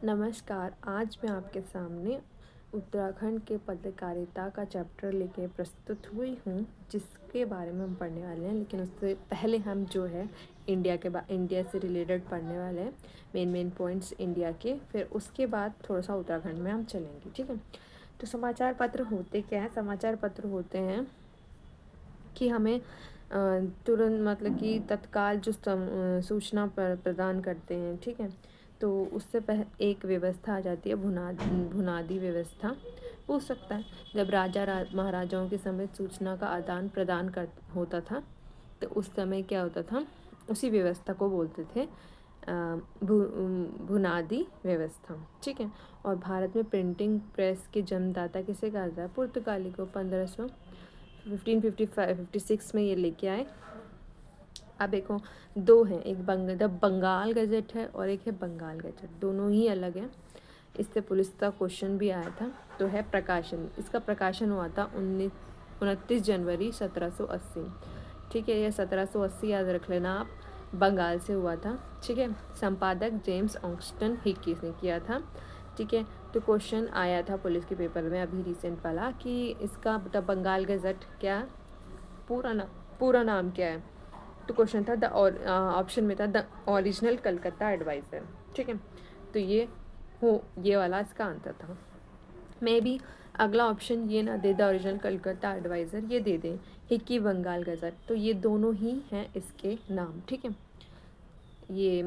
नमस्कार। आज मैं आपके सामने उत्तराखंड के पत्रकारिता का चैप्टर लेके प्रस्तुत हुई हूँ, जिसके बारे में हम पढ़ने वाले हैं। लेकिन उससे पहले हम जो है इंडिया से रिलेटेड पढ़ने वाले हैं, मेन पॉइंट्स इंडिया के। फिर उसके बाद थोड़ा सा उत्तराखंड में हम चलेंगे, ठीक है। तो समाचार पत्र होते क्या हैं? समाचार पत्र होते हैं कि हमें तुरंत मतलब कि तत्काल जो सूचना प्रदान करते हैं, ठीक है। तो उससे एक व्यवस्था आ जाती है भुनादी व्यवस्था। हो सकता है जब महाराजाओं के समय सूचना का आदान प्रदान कर होता था, तो उस समय क्या होता था, उसी व्यवस्था को बोलते थे भुनादी व्यवस्था, ठीक है। और भारत में प्रिंटिंग प्रेस के जन्मदाता किसे कहा जाता है? पुर्तगाली को 1556 में ये लेके आए। अब देखो, दो हैं, एक बंगाल गजट है और एक है बंगाल गजट, दोनों ही अलग हैं। इससे पुलिस का क्वेश्चन भी आया था। तो है प्रकाशन, इसका प्रकाशन हुआ था 29 जनवरी 1780, ठीक है। यह 1780 याद रख लेना आप, बंगाल से हुआ था, ठीक है। संपादक जेम्स ऑक्सटन हिक्कीस ने किया था, ठीक है। तो क्वेश्चन आया था पुलिस के पेपर में अभी रिसेंट वाला कि इसका मतलब बंगाल गजट क्या पूरा नाम क्या है? तो क्वेश्चन था ऑप्शन में था द ओरिजिनल कलकत्ता एडवाइज़र, ठीक है। तो ये वाला इसका आंसर था। मे बी अगला ऑप्शन ये ना दे द ओरिजिनल कलकत्ता एडवाइज़र, ये दे दे हिक्की बंगाल गजट। तो ये दोनों ही हैं इसके नाम, ठीक है। ये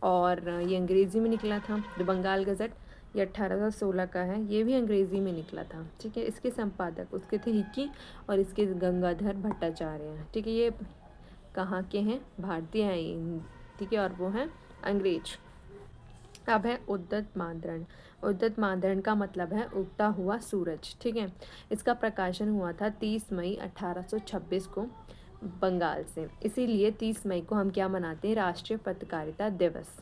अंग्रेज़ी में निकला था। जो बंगाल गजट ये 1816 का है, ये भी अंग्रेज़ी में निकला था, ठीक है। इसके संपादक उसके थे हिक्की और इसके गंगाधर भट्टाचार्य हैं, ठीक है। ये कहाँ के हैं? भारतीय हैं, ठीक है। और वो हैं अंग्रेज। अब है उद्यत मांद्रण। उद्यत मांद्रण का मतलब है उगता हुआ सूरज, ठीक है। इसका प्रकाशन हुआ था 30 मई 1826 को बंगाल से। इसीलिए 30 मई को हम क्या मनाते हैं? राष्ट्रीय पत्रकारिता दिवस,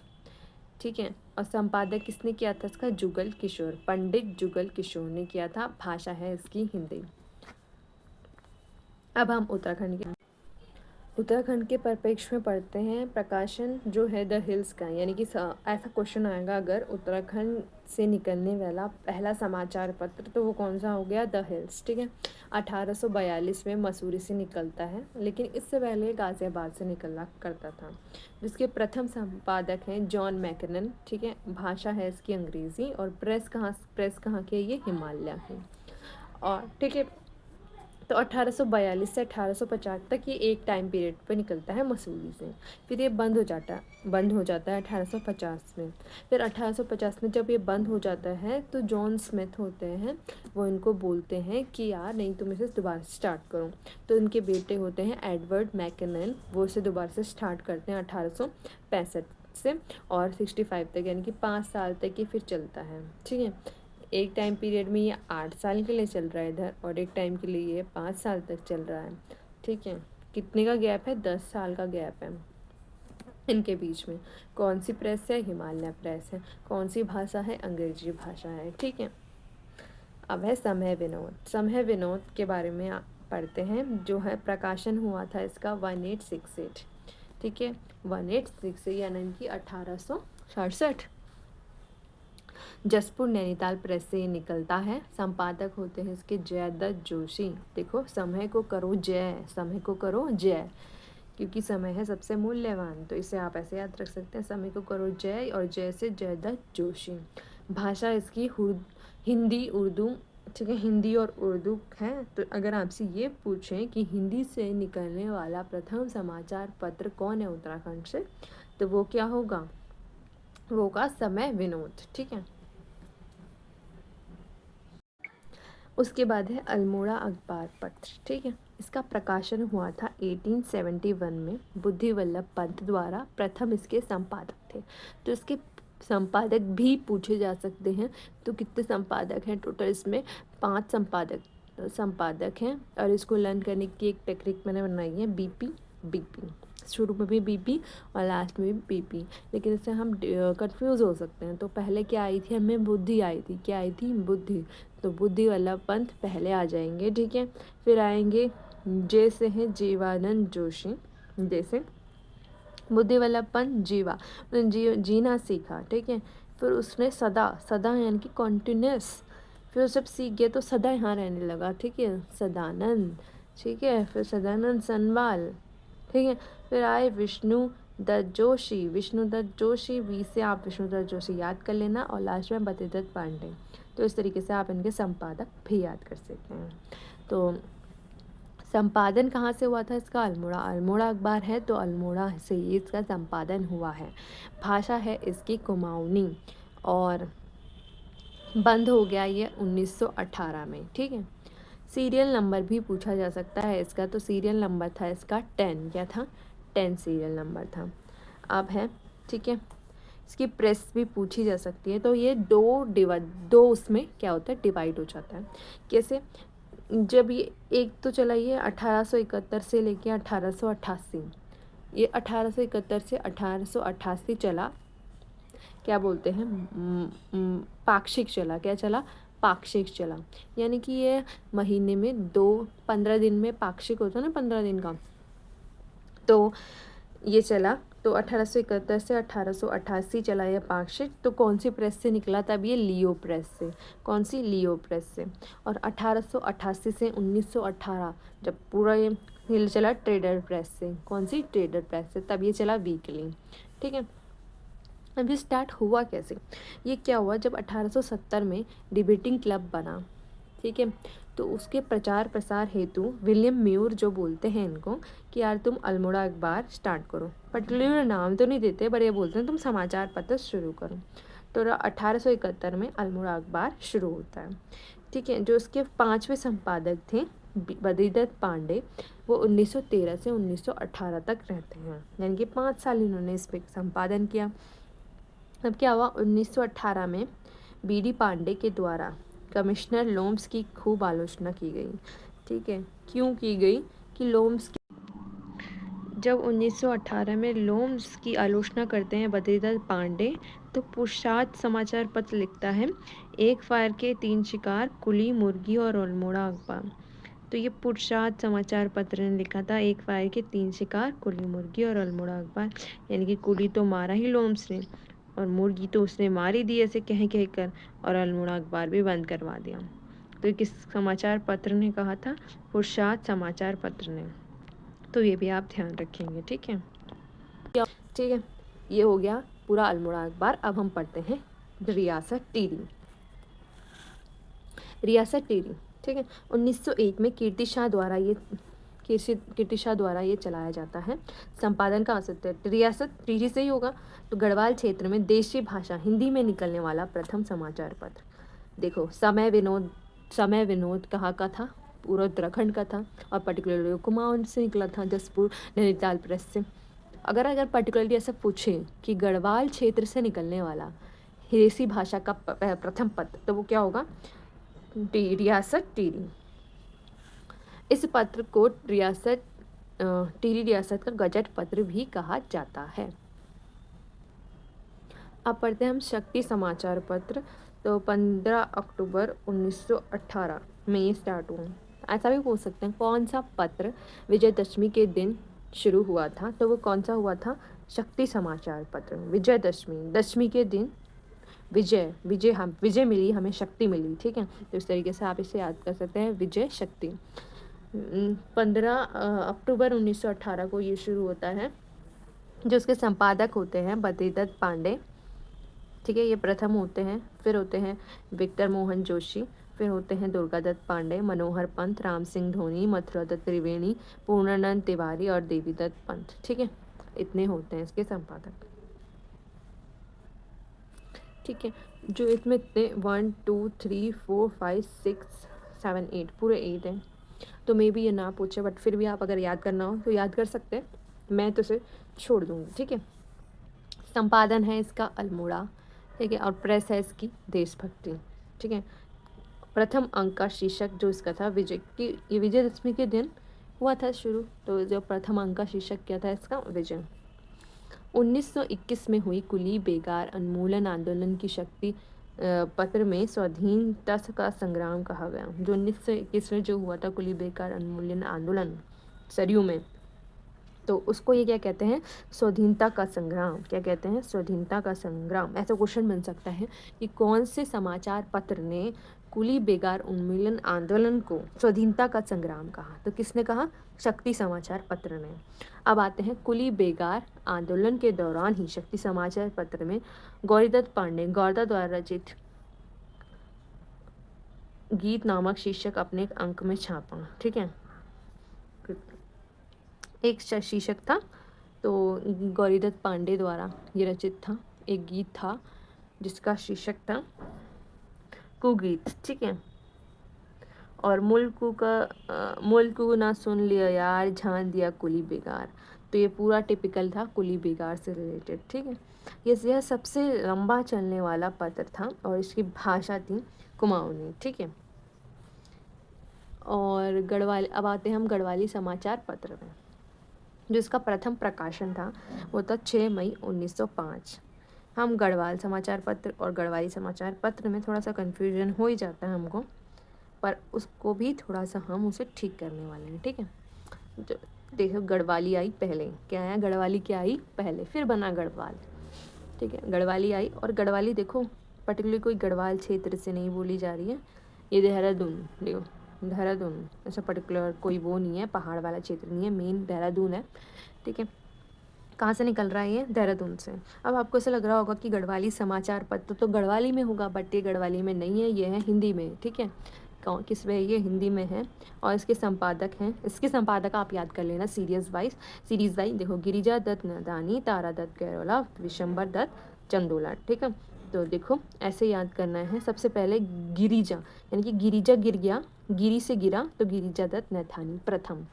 ठीक है। और संपादक किसने किया था इसका? जुगल किशोर, पंडित जुगल किशोर ने किया था। भाषा है इसकी हिंदी। अब हम उत्तराखंड के परिप्रेक्ष्य में पढ़ते हैं। प्रकाशन जो है द हिल्स का, यानी कि ऐसा क्वेश्चन आएगा अगर उत्तराखंड से निकलने वाला पहला समाचार पत्र, तो वो कौन सा हो गया? द हिल्स, ठीक है। 1842 में मसूरी से निकलता है, लेकिन इससे पहले गाज़ियाबाद से निकला करता था। जिसके प्रथम संपादक हैं जॉन मैकनन, ठीक है। भाषा है इसकी अंग्रेज़ी। और प्रेस कहाँ की है? ये हिमालय की। और ठीक है, तो 1842 से 1850 तक ये एक टाइम पीरियड पे निकलता है मसूरी से। फिर ये बंद हो जाता है 1850 में। फिर 1850 में जब ये बंद हो जाता है, तो जॉन स्मिथ होते हैं, वो इनको बोलते हैं कि यार नहीं, तुम इसे दोबारा से स्टार्ट करो। तो इनके बेटे होते हैं एडवर्ड मैकनन, वो इसे दोबारा से स्टार्ट करते हैं 1865 से और 65 तक, यानी कि 5 साल तक ये फिर चलता है, ठीक है। एक टाइम पीरियड में ये 8 साल के लिए चल रहा है इधर, और एक टाइम के लिए ये 5 साल तक चल रहा है, ठीक है। कितने का गैप है? 10 साल का गैप है इनके बीच में। कौन सी प्रेस है? हिमालय प्रेस है। कौन सी भाषा है? अंग्रेजी भाषा है, ठीक है। अब है समय विनोद। समय विनोद के बारे में पढ़ते हैं। जो है प्रकाशन हुआ था इसका 1868, ठीक है। 1868 यानी कि 1867 जसपुर नैनीताल प्रेस से ये निकलता है। संपादक होते हैं इसके जयदत्त जोशी। देखो, समय को करो जय, समय को करो जय, क्योंकि समय है सबसे मूल्यवान। तो इसे आप ऐसे याद रख सकते हैं, समय को करो जय, और जय से जयदत्त जोशी। भाषा इसकी हिंदी उर्दू, ठीक है। हिंदी और उर्दू है। तो अगर आपसे ये पूछें कि हिंदी से निकलने वाला प्रथम समाचार पत्र कौन है उत्तराखंड से, तो वो क्या होगा? वो होगा समय विनोद, ठीक है। उसके बाद है अल्मोड़ा अखबार पत्र, ठीक है। इसका प्रकाशन हुआ था 1871 में। बुद्धि वल्लभ पंत द्वारा प्रथम इसके संपादक थे। तो इसके संपादक भी पूछे जा सकते हैं। तो कितने संपादक हैं टोटल? इसमें 5 संपादक हैं। और इसको लर्न करने की एक टेक्निक मैंने बनाई है, बीपी। शुरू में भी बीपी और लास्ट में भी बीपी, लेकिन इससे हम कंफ्यूज हो सकते हैं। तो पहले क्या आई थी? हमें बुद्धि आई थी। क्या आई थी? बुद्धि। तो बुद्धि वल्लभ पंत पहले आ जाएंगे, ठीक है। फिर आएंगे जे से हैं जीवानंद जोशी। जैसे बुद्धि वल्लभ पंत जीना सीखा, ठीक है। फिर उसने सदा, सदा यानी कि कॉन्टिन्यूस, फिर वो जब सीख गया तो सदा यहाँ रहने लगा, ठीक है, सदानंद, ठीक है, फिर सदानंद सनवाल, ठीक है। फिर आए विष्णु दत्त जोशी, विष्णु दत्त जोशी, वी से आप विष्णु दत्त जोशी याद कर लेना, और लास्ट में बद्रीदत्त पांडे। तो इस तरीके से आप इनके संपादक भी याद कर सकते हैं। तो संपादन कहाँ से हुआ था इसका? अल्मोड़ा, अल्मोड़ा अखबार है तो अल्मोड़ा से ही इसका संपादन हुआ है। भाषा है इसकी कुमाऊनी, और बंद हो गया ये 1918 में, ठीक है। सीरियल नंबर भी पूछा जा सकता है इसका, तो सीरियल नंबर था इसका 10, क्या था? 10 सीरियल नंबर था। अब है, ठीक है, इसकी प्रेस भी पूछी जा सकती है। तो ये दो उसमें क्या होता है, डिवाइड हो जाता है। कैसे? जब ये एक तो चला ये 1871 से लेके 1888, ये 1871 से 1888 चला, क्या बोलते हैं, पाक्षिक चला। क्या चला? पाक्षिक चला, यानी कि ये महीने में 15 दिन में पाक्षिक होता है ना, 15 दिन का, तो ये चला। तो 1871 से 1888 चला यह पाक्षिक। तो कौन सी प्रेस से निकला? तब ये लियो प्रेस से। कौन सी? लियो प्रेस से। और 1888 से 1918 जब पूरा ये चला ट्रेडर प्रेस से। कौन सी? ट्रेडर प्रेस से। तब ये चला वीकली, ठीक है। अब ये स्टार्ट हुआ कैसे? ये क्या हुआ, जब 1870 में डिबेटिंग क्लब बना, ठीक है, तो उसके प्रचार प्रसार हेतु विलियम म्यूर जो बोलते हैं इनको कि यार तुम अल्मोड़ा अखबार स्टार्ट करो, पर्टिकुलर नाम तो नहीं देते पर ये बोलते हैं तुम समाचार पत्र शुरू करो। तो 1871 में अल्मोड़ा अखबार शुरू होता है, ठीक है। जो उसके 5वें संपादक थे बद्रीदत्त पांडे, वो 1913 से 1918 तक रहते हैं, यानी कि 5 साल इन्होंने इस पर संपादन किया। अब क्या हुआ, 1918 में बीडी पांडे के द्वारा कमिश्नर लोम्स की खूब आलोचना की गई, ठीक है। क्यों की गई? कि लोम्स की, जब 1918 में लोम्स की आलोचना करते हैं बद्रीदत्त पांडे, तो पुरुषार्थ समाचार पत्र लिखता है, एक फायर के 3 शिकार, कुली, मुर्गी और अल्मोड़ा अखबार। तो ये पुरुषार्थ समाचार पत्र ने लिखा था, एक फायर के 3 शिकार, कुली, मुर्गी और अल्मोड़ा अखबार, यानी कि कुली तो मारा ही लोम्स ने, और मुर्गी तो उसने मार ही दी ऐसे कह कर, और अल्मोड़ा अखबार भी बंद करवा दिया। तो किस समाचार पत्र ने कहा था? पुरुषार्थ समाचार पत्र ने। तो ये भी आप ध्यान रखेंगे, ठीक है, ठीक है। ये हो गया पूरा अल्मोड़ा अखबार। अब हम पढ़ते हैं रियासत टीरी, रियासत टीरी, ठीक है। 1901 में कीर्ति शाह द्वारा ये चलाया जाता है। संपादन का औसत रियासत टीरी से ही होगा। तो गढ़वाल क्षेत्र में देशी भाषा हिंदी में निकलने वाला प्रथम समाचार पत्र। देखो, समय विनोद कहाँ का था? पूरा उत्तराखंड का था, और पर्टिकुलरली कुमाऊं से निकला था, जसपुर नैनीताल प्रेस से। अगर पर्टिकुलरली ऐसा पूछे कि गढ़वाल क्षेत्र से निकलने वाला देसी भाषा का प्रथम पत्र, तो वो क्या होगा? रियासत टीरी। इस पत्र को टीरी रियासत का गजट पत्र भी कहा जाता है। अब पढ़ते हैं हम शक्ति समाचार पत्र। तो 15 अक्टूबर 1918 में ये स्टार्ट हुआ। ऐसा भी पूछ सकते हैं कौन सा पत्र विजयदशमी के दिन शुरू हुआ था, तो वो कौन सा हुआ था? शक्ति समाचार पत्र। विजयदशमी, दशमी के दिन विजय मिली, हमें शक्ति मिली, ठीक है। तो इस तरीके से आप इसे याद कर सकते हैं, विजय शक्ति। 15 अक्टूबर 1918 को ये शुरू होता है। जो उसके संपादक होते हैं बद्रीदत्त पांडे, ठीक है, ये प्रथम होते हैं। फिर होते हैं विक्टर मोहन जोशी, फिर होते हैं दुर्गादत्त पांडे, मनोहर पंत, राम सिंह धोनी, मथुरादत्त त्रिवेणी, पूर्णानंद तिवारी और देवीदत्त पंत, ठीक है। इतने होते हैं इसके संपादक, ठीक है। जो इसमें इतने 1 2 3 4 5 6 7 8 पूरे 8 हैं। तो मे भी ये ना पूछे, बट फिर भी आप अगर याद करना हो तो याद कर सकते हैं, मैं तो इसे छोड़ दूँगी, ठीक है। संपादन है इसका अल्मोड़ा, ठीक है, और प्रेस है इसकी देशभक्ति, ठीक है। प्रथम अंक का शीर्षक जो इसका था ये विजयदशमी के दिन हुआ था शुरू। तो जो प्रथम अंक का शीर्षक क्या था इसका? विजय। 1921 में हुई कुली बेगार उन्मूलन आंदोलन की शक्ति पत्र में स्वाधीनता का संग्राम कहा गया। जो 1921 में जो हुआ था कुली बेगार उन्मूलन आंदोलन सरयू में, तो उसको ये क्या कहते हैं, स्वाधीनता का संग्राम। क्या कहते हैं, स्वाधीनता का संग्राम। ऐसा क्वेश्चन बन सकता है कि कौन से समाचार पत्र ने कुली बेगार उन्मूलन आंदोलन को स्वाधीनता का संग्राम कहा। तो किसने कहा, शक्ति समाचार पत्र ने। अब आते हैं कुली बेगार आंदोलन के दौरान ही शक्ति समाचार पत्र में गौरीदत्त पांडे गौरदा द्वारा रचित गीत नामक शीर्षक अपने एक अंक में छापा। ठीक है, एक शीर्षक था, तो गौरीदत्त पांडे द्वारा ये रचित था, एक गीत था जिसका शीर्षक था कुगीत। ठीक है, और मुल्क ना सुन लिया यार झान दिया कुली बेगार। तो ये पूरा टिपिकल था कुली बेगार से रिलेटेड। ठीक है, यह सबसे लंबा चलने वाला पत्र था और इसकी भाषा थी कुमाऊनी। ठीक है, और गढ़वाली, अब आते हैं हम गढ़वाली समाचार पत्र में। जो इसका प्रथम प्रकाशन था वो था 6 मई 1905। हम गढ़वाल समाचार पत्र और गढ़वाली समाचार पत्र में थोड़ा सा कन्फ्यूजन हो ही जाता है हमको, पर उसको भी थोड़ा सा हम उसे ठीक करने वाले हैं। ठीक है, जो देखो गढ़वाली आई पहले, क्या है, गढ़वाली क्या आई पहले, फिर बना गढ़वाल। ठीक है, गढ़वाली आई, और गढ़वाली देखो पर्टिकुलर कोई गढ़वाल क्षेत्र से नहीं बोली जा रही है, ये देहरादून, देखो देहरादून, ऐसा पर्टिकुलर कोई वो नहीं है, पहाड़ वाला क्षेत्र नहीं है, मेन देहरादून है। ठीक है, कहाँ से निकल रहा है ये, देहरादून से। अब आपको ऐसा लग रहा होगा कि गढ़वाली समाचार पत्र तो गढ़वाली में होगा, बट ये गढ़वाली में नहीं है, ये है हिंदी में। ठीक है, किस में, ये हिंदी में है, और इसके संपादक आप याद कर लेना सीरीज़ वाइज। देखो, गिरिजा दत्त नदानी, तारा दत्त गैरोला, विशंबर दत्त चंदोला। ठीक है, तो देखो ऐसे याद करना है। सबसे पहले गिरिजा, यानी कि गिरिजा गिर गया, गिरी से गिरा, तो गिरिजा दत्त नैथानी प्रथम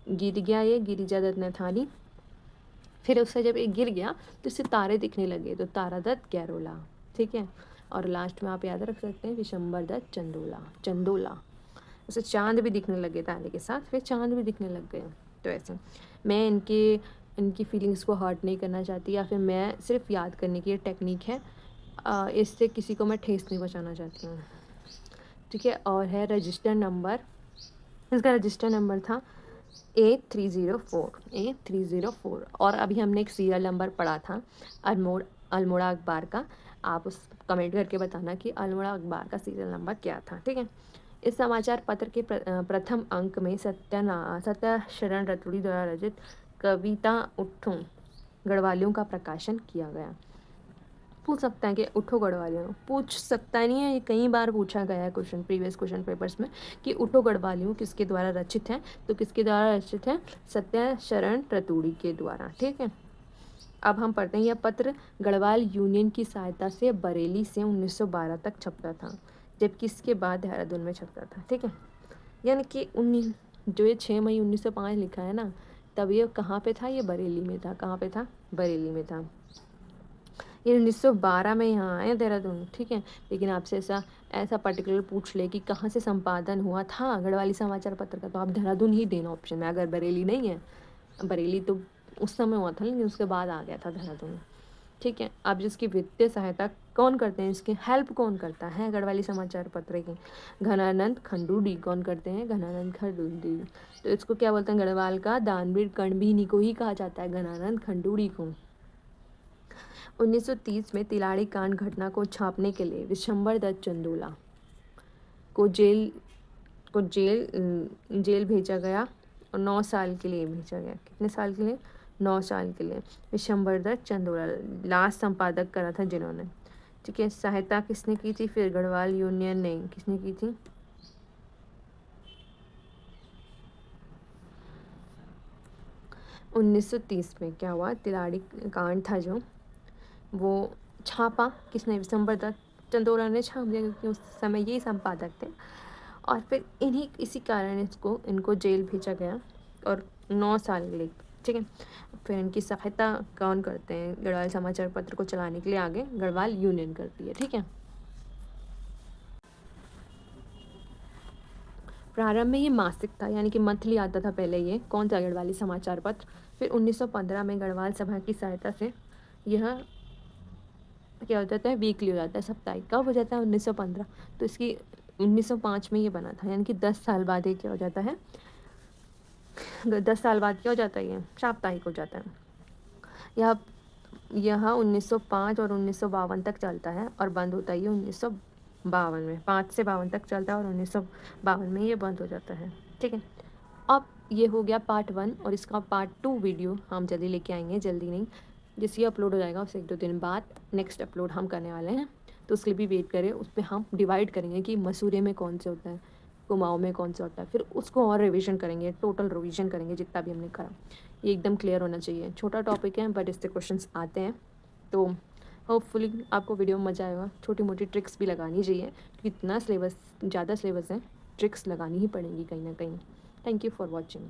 गिर गया, ये गिरिजा दत्त नैथानी। फिर उससे जब एक गिर गया तो इससे तारे दिखने लगे, तो तारा दत्त गैरोला। ठीक है, और लास्ट में आप याद रख सकते हैं विशंबर दत्त चंदोला। उसे चांद भी दिखने लगे तारे के साथ, फिर चांद भी दिखने लग गए। तो ऐसे मैं इनकी फीलिंग्स को हर्ट नहीं करना चाहती, या फिर मैं सिर्फ याद करने की ये टेक्निक है, इससे किसी को मैं ठेस नहीं पहुँचाना चाहती हूँ। ठीक है, और है रजिस्टर नंबर, इसका रजिस्टर नंबर था A304। और अभी हमने एक सीरियल नंबर पढ़ा था अल्मोड़ा अखबार का, आप उस कमेंट करके बताना कि अल्मोड़ा अखबार का सीरियल नंबर क्या था। ठीक है, इस समाचार पत्र के प्रथम अंक में सत्या शरण रतुड़ी द्वारा रचित कविता उठो गढ़वालियों का प्रकाशन किया गया। पूछ सकता है कि उठो गढ़वालियों, पूछ सकता नहीं है, ये कई बार पूछा गया है क्वेश्चन, प्रीवियस क्वेश्चन पेपर्स में, कि उठो गढ़वालियों किसके द्वारा रचित है। तो किसके द्वारा रचित है, सत्या शरण रतुड़ी के द्वारा। ठीक है, अब हम पढ़ते हैं, यह पत्र गढ़वाल यूनियन की सहायता से बरेली से 1912 तक छपता था, जबकि इसके बाद देहरादून में छपता था। ठीक है, यानी कि जो ये 6 मई 1905 लिखा है ना, तब ये कहाँ पे था, ये बरेली में था। कहाँ पे था, बरेली में था। ये 1912 में यहाँ आए देहरादून। ठीक है, लेकिन आपसे ऐसा पर्टिकुलर पूछ ले कि कहाँ से संपादन हुआ था गढ़वाली समाचार पत्र का, तो आप देहरादून ही देना ऑप्शन में। अगर बरेली नहीं है, बरेली तो उस समय हुआ था, लेकिन उसके बाद आ गया था देहरादून। ठीक है, अब जिसकी वित्तीय सहायता कौन करते हैं, इसकी हेल्प कौन करता है गढ़वाली समाचार पत्र की, घनानंद खंडूड़ी। कौन करते हैं, घनानंद खंडूड़ी। तो इसको क्या बोलते हैं, गढ़वाल का दानवीर कर्ण भी इन्हीं को ही कहा जाता है, घनानंद खंडूड़ी को। 1930 में तिलाड़ी कांड घटना को छापने के लिए विशंबर दत्त चंदोला को जेल भेजा गया, और 9 साल के लिए भेजा गया। कितने साल के लिए, 9 साल के लिए। विशंबर दत्त चंदोला लास्ट संपादक करा था जिन्होंने। ठीक है, सहायता किसने की थी, फिर गढ़वाल यूनियन ने, किसने की थी, उन्नीस 1930 में क्या हुआ, तिलाड़ी कांड था जो, वो छापा किसने, विशंबर दत्त चंदोला ने छाप दिया, क्योंकि उस समय यही संपादक थे। और फिर इसी कारण इनको जेल भेजा गया, और 9 साल के लिए। ठीक है, फिर इनकी सहायता कौन करते हैं, गढ़वाल समाचार पत्र को चलाने के लिए आगे गढ़वाल यूनियन करती है। ठीक है, प्रारंभ में ये मासिक था, यानी कि मंथली आता था पहले, ये कौन सा, गढ़वाली समाचार पत्र। फिर 1915 में गढ़वाल सभा की सहायता से यह क्या हो जाता है, वीकली हो जाता है, साप्ताहिक। कब हो जाता है, 1915। तो इसकी 1905 में ये बना था, यानी कि 10 साल बाद ये क्या हो जाता है, 10 साल बाद क्या हो जाता है, ये साप्ताहिक हो जाता है। यह 1905 और 1952 तक चलता है और बंद होता है ये 1952 में। 5 से 52 तक चलता है और 1952 में ये बंद हो जाता है। ठीक है, अब ये हो गया पार्ट 1 और इसका पार्ट 2 वीडियो हम जल्दी लेके आएंगे, जल्दी नहीं, जैसे अपलोड हो जाएगा उससे 1-2 दिन बाद नेक्स्ट अपलोड हम करने वाले हैं, तो उसके लिए भी वेट करें। उस पर हम डिवाइड करेंगे कि मसूरे में कौन से होता है, कुमाऊँ में कौन सा होता है, फिर उसको और रिवीजन करेंगे, टोटल रिवीजन करेंगे जितना भी हमने करा। ये एकदम क्लियर होना चाहिए। छोटा टॉपिक है बट इससे क्वेश्चंस आते हैं, तो होपफुली आपको वीडियो में मज़ा आएगा। छोटी मोटी ट्रिक्स भी लगानी चाहिए क्योंकि इतना सिलेबस, ज़्यादा सिलेबस है, ट्रिक्स लगानी ही पड़ेंगी कहीं ना कहीं। Thank you for watching.